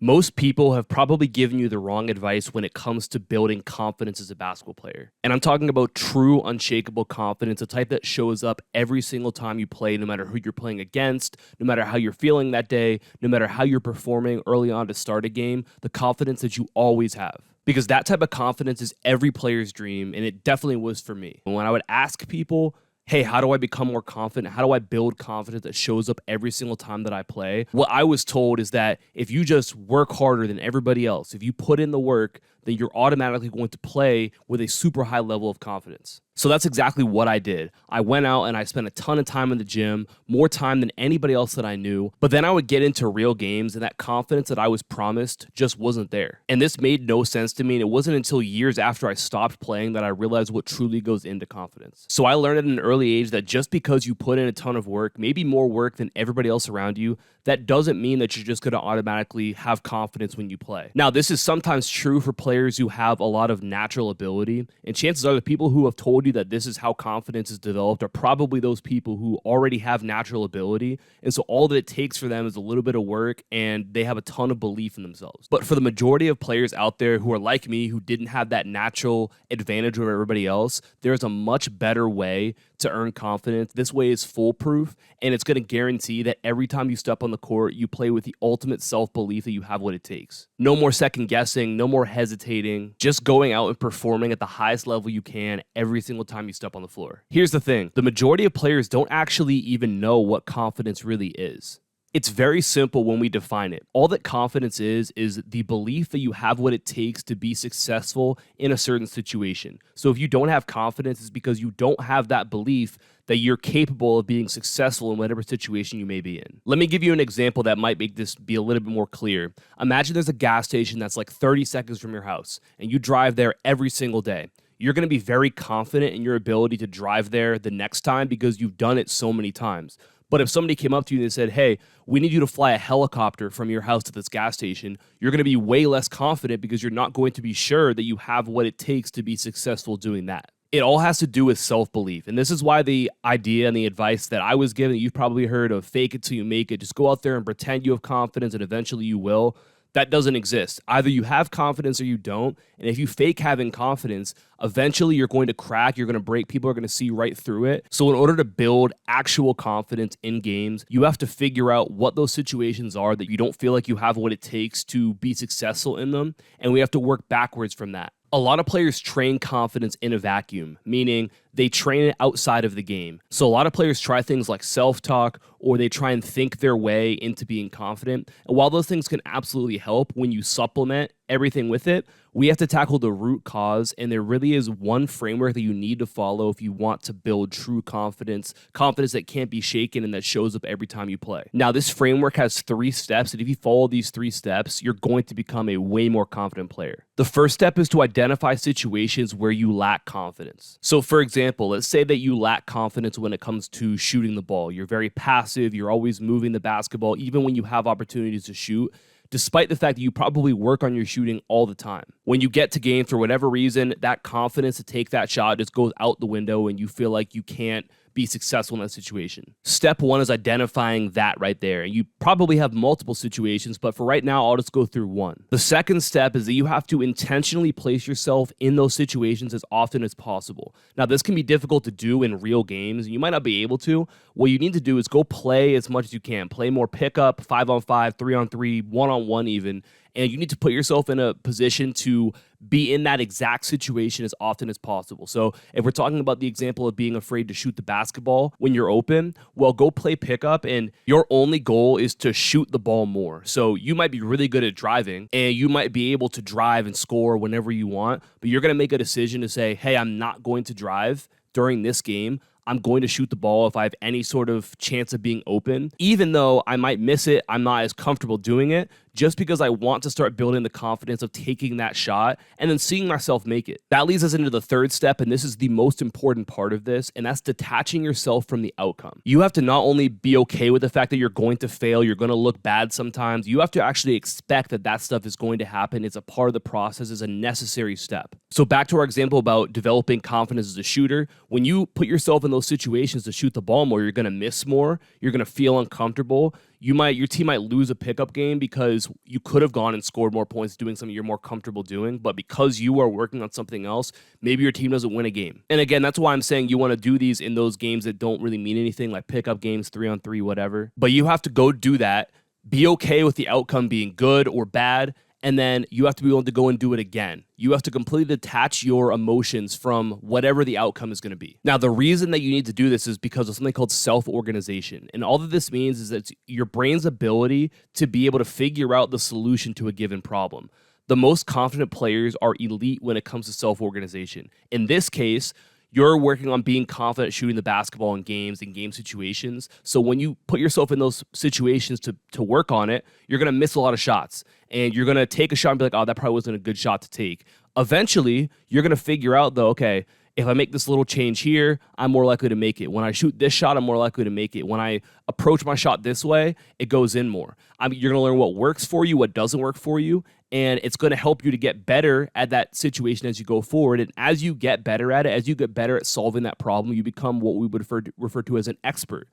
Most people have probably given you the wrong advice when it comes to building confidence as a basketball player. And I'm talking about true, unshakable confidence, a type that shows up every single time you play, no matter who you're playing against, no matter how you're feeling that day, no matter how you're performing early on to start a game, the confidence that you always have. Because that type of confidence is every player's dream, and it definitely was for me. And when I would ask people, hey, how do I become more confident? How do I build confidence that shows up every single time that I play? What I was told is that if you just work harder than everybody else, if you put in the work, then you're automatically going to play with a super high level of confidence. So that's exactly what I did. I went out and I spent a ton of time in the gym, more time than anybody else that I knew. But then I would get into real games and that confidence that I was promised just wasn't there. And this made no sense to me. And it wasn't until years after I stopped playing that I realized what truly goes into confidence. So I learned at an early age that just because you put in a ton of work, maybe more work than everybody else around you, that doesn't mean that you're just going to automatically have confidence when you play. Now, this is sometimes true for players who have a lot of natural ability, and chances are the people who have told you that this is how confidence is developed are probably those people who already have natural ability, and so all that it takes for them is a little bit of work, and they have a ton of belief in themselves. But for the majority of players out there who are like me, who didn't have that natural advantage over everybody else, there's a much better way to earn confidence. This way is foolproof, and it's going to guarantee that every time you step on the court, you play with the ultimate self-belief that you have what it takes. No more second guessing, no more hesitating, just going out and performing at the highest level you can every single time you step on the floor. Here's the thing, the majority of players don't actually even know what confidence really is. It's very simple when we define it. All that confidence is the belief that you have what it takes to be successful in a certain situation. So if you don't have confidence, it's because you don't have that belief that you're capable of being successful in whatever situation you may be in. Let me give you an example that might make this be a little bit more clear. Imagine there's a gas station that's like 30 seconds from your house, and you drive there every single day. You're going to be very confident in your ability to drive there the next time because you've done it so many times. But if somebody came up to you and they said, hey, we need you to fly a helicopter from your house to this gas station, you're going to be way less confident because you're not going to be sure that you have what it takes to be successful doing that. It all has to do with self-belief. And this is why the idea and the advice that I was given, that you've probably heard of, fake it till you make it, just go out there and pretend you have confidence and eventually you will. That doesn't exist. Either you have confidence or you don't. And if you fake having confidence, eventually you're going to crack, you're going to break, people are going to see right through it. So in order to build actual confidence in games, you have to figure out what those situations are that you don't feel like you have what it takes to be successful in them. And we have to work backwards from that. A lot of players train confidence in a vacuum, meaning they train it outside of the game. So a lot of players try things like self-talk, or they try and think their way into being confident. And while those things can absolutely help, when you supplement everything with it, we have to tackle the root cause, and there really is one framework that you need to follow if you want to build true confidence that can't be shaken and that shows up every time you play. Now, this framework has 3 steps, and if you follow these 3 steps, you're going to become a way more confident player. The first step is to identify situations where you lack confidence. So for example, let's say that you lack confidence when it comes to shooting the ball. You're very passive, you're always moving the basketball, even when you have opportunities to shoot, despite the fact that you probably work on your shooting all the time. When you get to game, for whatever reason, that confidence to take that shot just goes out the window and you feel like you can't be successful in that situation. Step 1 is identifying that right there. And you probably have multiple situations, but for right now, I'll just go through one. The second step is that you have to intentionally place yourself in those situations as often as possible. Now, this can be difficult to do in real games, and you might not be able to. What you need to do is go play as much as you can. Play more pickup, 5-on-5, 3-on-3, 1-on-1 even. And you need to put yourself in a position to be in that exact situation as often as possible. So if we're talking about the example of being afraid to shoot the basketball when you're open, well, go play pickup, and your only goal is to shoot the ball more. So you might be really good at driving, and you might be able to drive and score whenever you want, but you're going to make a decision to say, hey, I'm not going to drive during this game. I'm going to shoot the ball if I have any sort of chance of being open. Even though I might miss it, I'm not as comfortable doing it, just because I want to start building the confidence of taking that shot and then seeing myself make it. That leads us into the third step, and this is the most important part of this, and that's detaching yourself from the outcome. You have to not only be okay with the fact that you're going to fail, you're going to look bad sometimes, you have to actually expect that that stuff is going to happen. It's a part of the process, it's a necessary step. So back to our example about developing confidence as a shooter, when you put yourself in those situations to shoot the ball more, you're going to miss more, you're going to feel uncomfortable, your team might lose a pickup game because you could have gone and scored more points doing something you're more comfortable doing, but because you are working on something else, maybe your team doesn't win a game. And again, that's why I'm saying you want to do these in those games that don't really mean anything, like pickup games, 3-on-3, whatever. But you have to go do that, be okay with the outcome being good or bad, and then you have to be willing to go and do it again. You have to completely detach your emotions from whatever the outcome is going to be. Now, the reason that you need to do this is because of something called self-organization. And all that this means is that it's your brain's ability to be able to figure out the solution to a given problem. The most confident players are elite when it comes to self-organization. In this case, you're working on being confident shooting the basketball in games and game situations. So when you put yourself in those situations to work on it, you're going to miss a lot of shots. And you're going to take a shot and be like, oh, that probably wasn't a good shot to take. Eventually, you're going to figure out, though, okay, if I make this little change here, I'm more likely to make it. When I shoot this shot, I'm more likely to make it. When I approach my shot this way, it goes in more. You're going to learn what works for you, what doesn't work for you, and it's going to help you to get better at that situation as you go forward. And as you get better at it, as you get better at solving that problem, you become what we would refer to as an expert.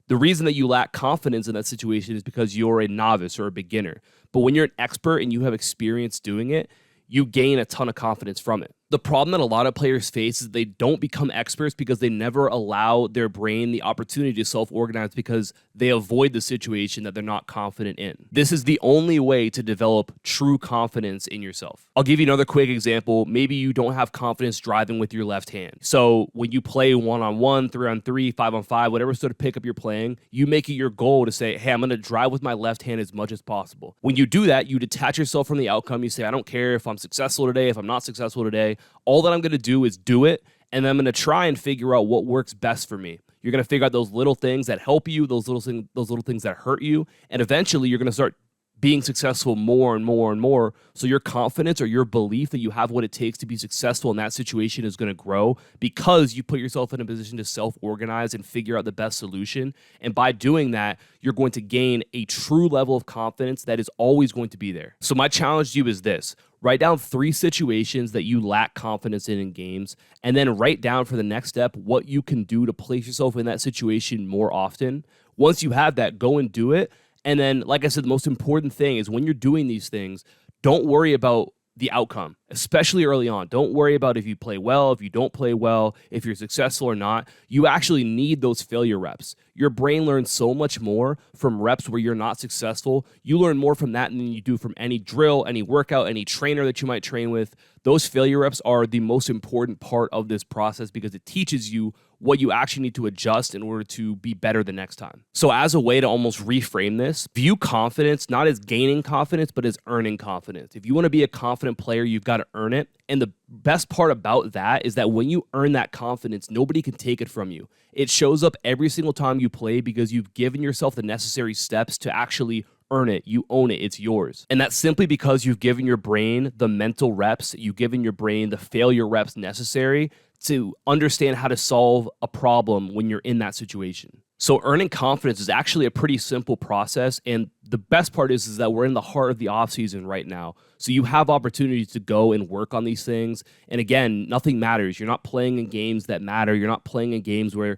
The reason that you lack confidence in that situation is because you're a novice or a beginner. But when you're an expert and you have experience doing it, you gain a ton of confidence from it. The problem that a lot of players face is they don't become experts because they never allow their brain the opportunity to self-organize because they avoid the situation that they're not confident in. This is the only way to develop true confidence in yourself. I'll give you another quick example. Maybe you don't have confidence driving with your left hand. So when you play 1-on-1, 3-on-3, 5-on-5, whatever sort of pickup you're playing, you make it your goal to say, hey, I'm going to drive with my left hand as much as possible. When you do that, you detach yourself from the outcome. You say, I don't care if I'm successful today, if I'm not successful today. All that I'm going to do is do it, and then I'm going to try and figure out what works best for me. You're going to figure out those little things that help you, those little things that hurt you, and eventually you're going to start being successful more and more and more. So your confidence or your belief that you have what it takes to be successful in that situation is going to grow because you put yourself in a position to self-organize and figure out the best solution. And by doing that, you're going to gain a true level of confidence that is always going to be there. So my challenge to you is this. Write down 3 situations that you lack confidence in games, and then write down for the next step what you can do to place yourself in that situation more often. Once you have that, go and do it. And then, like I said, the most important thing is when you're doing these things, don't worry about the outcome, especially early on. Don't worry about if you play well, if you don't play well, if you're successful or not. You actually need those failure reps. Your brain learns so much more from reps where you're not successful. You learn more from that than you do from any drill, any workout, any trainer that you might train with. Those failure reps are the most important part of this process because it teaches you what you actually need to adjust in order to be better the next time. So as a way to almost reframe this, view confidence not as gaining confidence, but as earning confidence. If you want to be a confident player, you've got to earn it. And the best part about that is that when you earn that confidence, nobody can take it from you. It shows up every single time you play because you've given yourself the necessary steps to actually earn it. You own it. It's yours. And that's simply because you've given your brain the mental reps, you've given your brain the failure reps necessary to understand how to solve a problem when you're in that situation. So earning confidence is actually a pretty simple process. And the best part is that we're in the heart of the offseason right now. So you have opportunities to go and work on these things. And again, nothing matters. You're not playing in games that matter. You're not playing in games where,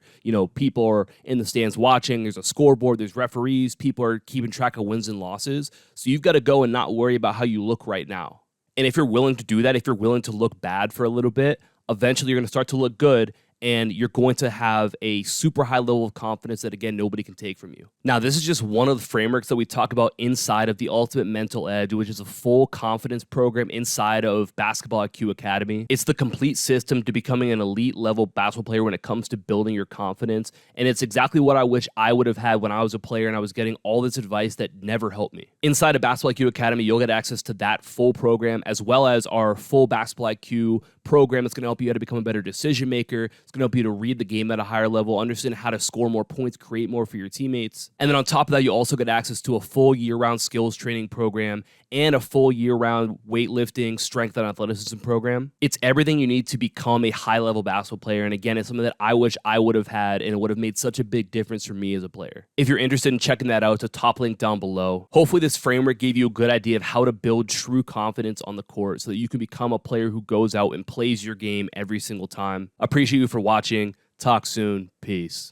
people are in the stands watching. There's a scoreboard. There's referees. People are keeping track of wins and losses. So you've got to go and not worry about how you look right now. And if you're willing to do that, if you're willing to look bad for a little bit, eventually you're going to start to look good. And you're going to have a super high level of confidence that, again, nobody can take from you. Now, this is just one of the frameworks that we talk about inside of the Ultimate Mental Edge, which is a full confidence program inside of Basketball IQ Academy. It's the complete system to becoming an elite level basketball player when it comes to building your confidence. And it's exactly what I wish I would have had when I was a player and I was getting all this advice that never helped me. Inside of Basketball IQ Academy, you'll get access to that full program as well as our full Basketball IQ program that's going to help you how to become a better decision maker. It's going to help you to read the game at a higher level, understand how to score more points, create more for your teammates. And then on top of that, you also get access to a full year-round skills training program and a full year-round weightlifting, strength, and athleticism program. It's everything you need to become a high-level basketball player. And again, it's something that I wish I would have had, and it would have made such a big difference for me as a player. If you're interested in checking that out, it's a top link down below. Hopefully this framework gave you a good idea of how to build true confidence on the court so that you can become a player who goes out and plays your game every single time. I appreciate you for watching. Talk soon. Peace.